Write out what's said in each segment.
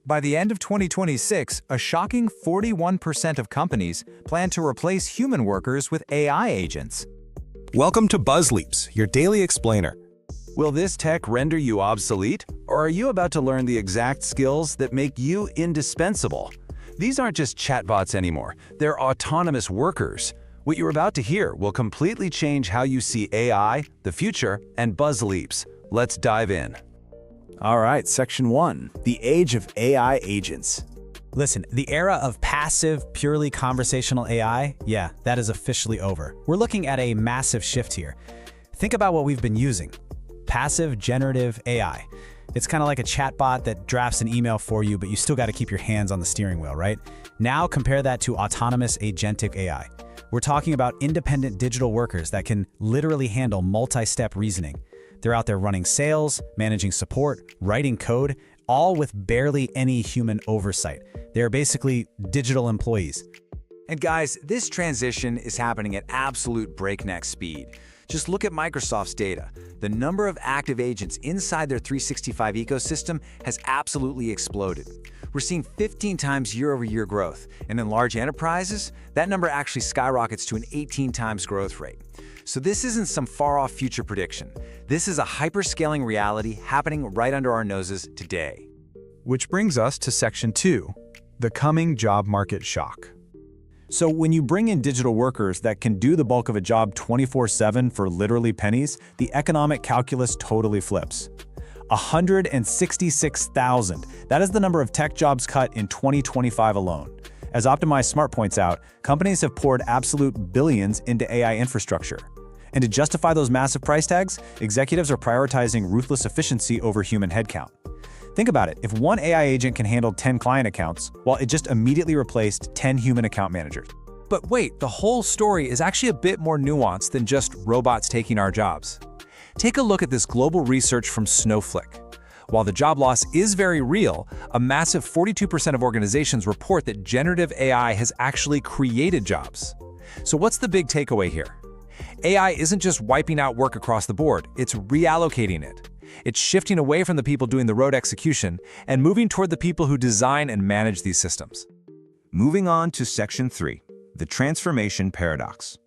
By the end of 2026, a shocking 41% of companies plan to replace human workers with AI agents. Welcome to BuzzLeaps, your daily explainer. Will this tech render you obsolete, or are you about to learn the exact skills that make you indispensable? These aren't just chatbots anymore, they're autonomous workers. What you're about to hear will completely change how you see AI, the future, and BuzzLeaps. Let's dive in. All right, Section 1, the age of AI agents. Listen, the era of passive, purely conversational AI, yeah, that is officially over. We're looking at a massive shift here. Think about what we've been using. Passive generative AI. It's kind of like a chatbot that drafts an email for you, but you still got to keep your hands on the steering wheel, right? Now compare that to autonomous agentic AI. We're talking about independent digital workers that can literally handle multi-step reasoning. They're out there running sales, managing support, writing code, all with barely any human oversight. They're basically digital employees. And guys, this transition is happening at absolute breakneck speed. Just look at Microsoft's data. The number of active agents inside their 365 ecosystem has absolutely exploded. We're seeing 15 times year-over-year growth, and in large enterprises, that number actually skyrockets to an 18 times growth rate. So this isn't some far-off future prediction. This is a hyperscaling reality happening right under our noses today. Which brings us to Section 2, the coming job market shock. So when you bring in digital workers that can do the bulk of a job 24/7 for literally pennies, the economic calculus totally flips. 166,000. That is the number of tech jobs cut in 2025 alone. As Optimized Smart points out, companies have poured absolute billions into AI infrastructure. And to justify those massive price tags, executives are prioritizing ruthless efficiency over human headcount. Think about it. If one AI agent can handle 10 client accounts, well, it just immediately replaced 10 human account managers. But wait, the whole story is actually a bit more nuanced than just robots taking our jobs. Take a look at this global research from Snowflake. While the job loss is very real, a massive 42% of organizations report that generative AI has actually created jobs. So what's the big takeaway here? AI isn't just wiping out work across the board, it's reallocating it. It's shifting away from the people doing the rote execution and moving toward the people who design and manage these systems. Moving on to Section 3, the transformation paradox.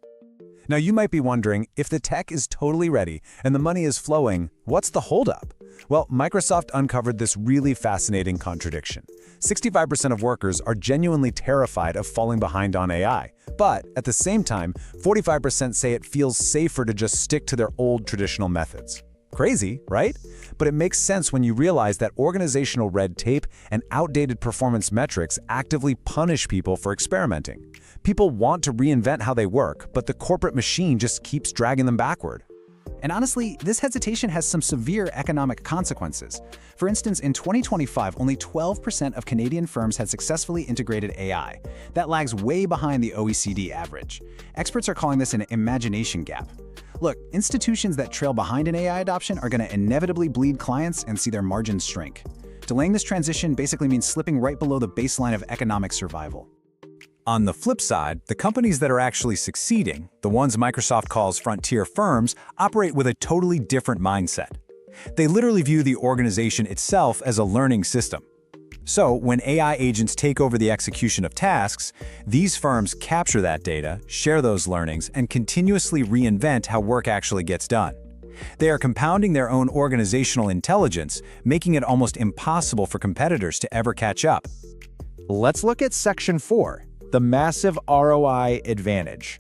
Now you might be wondering, if the tech is totally ready and the money is flowing, what's the holdup? Well, Microsoft uncovered this really fascinating contradiction. 65% of workers are genuinely terrified of falling behind on AI, but at the same time, 45% say it feels safer to just stick to their old traditional methods. Crazy, right? But it makes sense when you realize that organizational red tape and outdated performance metrics actively punish people for experimenting. People want to reinvent how they work, but the corporate machine just keeps dragging them backward. And honestly, this hesitation has some severe economic consequences. For instance, in 2025, only 12% of Canadian firms had successfully integrated AI. That lags way behind the OECD average. Experts are calling this an imagination gap. Look, institutions that trail behind in AI adoption are going to inevitably bleed clients and see their margins shrink. Delaying this transition basically means slipping right below the baseline of economic survival. On the flip side, the companies that are actually succeeding, the ones Microsoft calls frontier firms, operate with a totally different mindset. They literally view the organization itself as a learning system. So when AI agents take over the execution of tasks, these firms capture that data, share those learnings, and continuously reinvent how work actually gets done. They are compounding their own organizational intelligence, making it almost impossible for competitors to ever catch up. Let's look at Section 4, the massive ROI advantage.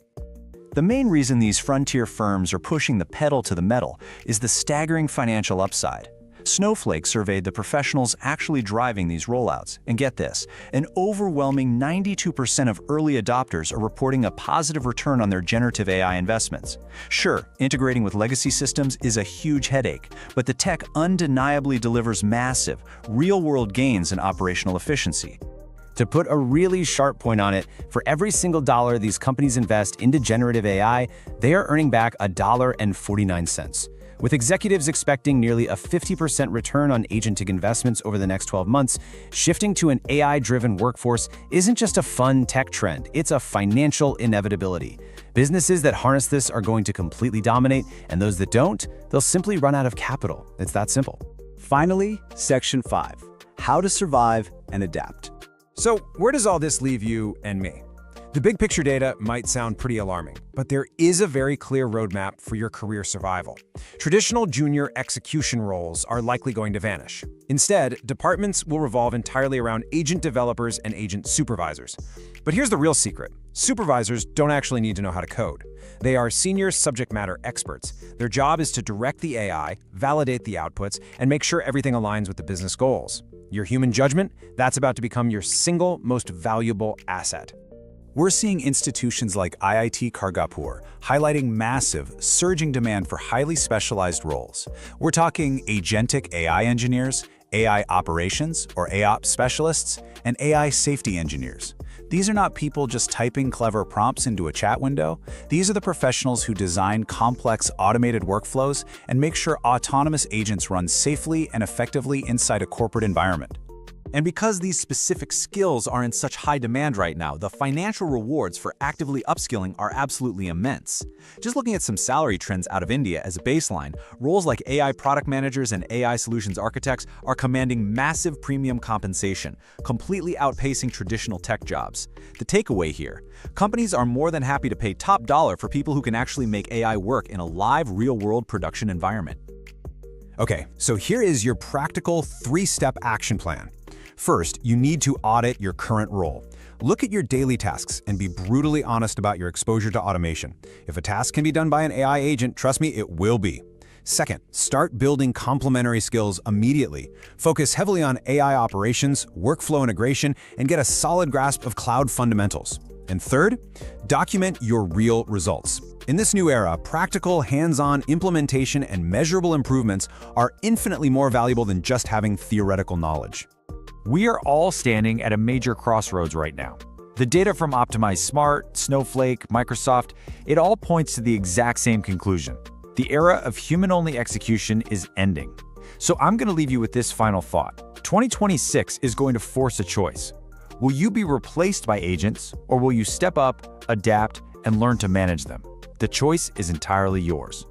The main reason these frontier firms are pushing the pedal to the metal is the staggering financial upside. Snowflake surveyed the professionals actually driving these rollouts, and get this, an overwhelming 92% of early adopters are reporting a positive return on their generative AI investments. Sure, integrating with legacy systems is a huge headache, but the tech undeniably delivers massive, real-world gains in operational efficiency. To put a really sharp point on it, for every single dollar these companies invest into generative AI, they are earning back $1.49. With executives expecting nearly a 50% return on agentic investments over the next 12 months, shifting to an AI-driven workforce isn't just a fun tech trend, it's a financial inevitability. Businesses that harness this are going to completely dominate, and those that don't, they'll simply run out of capital. It's that simple. Finally, Section 5, how to survive and adapt. So where does all this leave you and me? The big picture data might sound pretty alarming, but there is a very clear roadmap for your career survival. Traditional junior execution roles are likely going to vanish. Instead, departments will revolve entirely around agent developers and agent supervisors. But here's the real secret. Supervisors don't actually need to know how to code. They are senior subject matter experts. Their job is to direct the AI, validate the outputs, and make sure everything aligns with the business goals. Your human judgment, that's about to become your single most valuable asset. We're seeing institutions like IIT Kharagpur highlighting massive, surging demand for highly specialized roles. We're talking agentic AI engineers, AI operations or AOps specialists, and AI safety engineers. These are not people just typing clever prompts into a chat window. These are the professionals who design complex automated workflows and make sure autonomous agents run safely and effectively inside a corporate environment. And because these specific skills are in such high demand right now, the financial rewards for actively upskilling are absolutely immense. Just looking at some salary trends out of India as a baseline, roles like AI product managers and AI solutions architects are commanding massive premium compensation, completely outpacing traditional tech jobs. The takeaway here: companies are more than happy to pay top dollar for people who can actually make AI work in a live, real-world production environment. Okay, so here is your practical 3-step action plan. First, you need to audit your current role. Look at your daily tasks and be brutally honest about your exposure to automation. If a task can be done by an AI agent, trust me, it will be. Second, start building complementary skills immediately. Focus heavily on AI operations, workflow integration, and get a solid grasp of cloud fundamentals. And third, document your real results. In this new era, practical, hands-on implementation and measurable improvements are infinitely more valuable than just having theoretical knowledge. We are all standing at a major crossroads right now. The data from Optimize Smart, Snowflake, Microsoft, it all points to the exact same conclusion. The era of human-only execution is ending. So I'm going to leave you with this final thought. 2026 is going to force a choice. Will you be replaced by agents, or will you step up, adapt, and learn to manage them? The choice is entirely yours.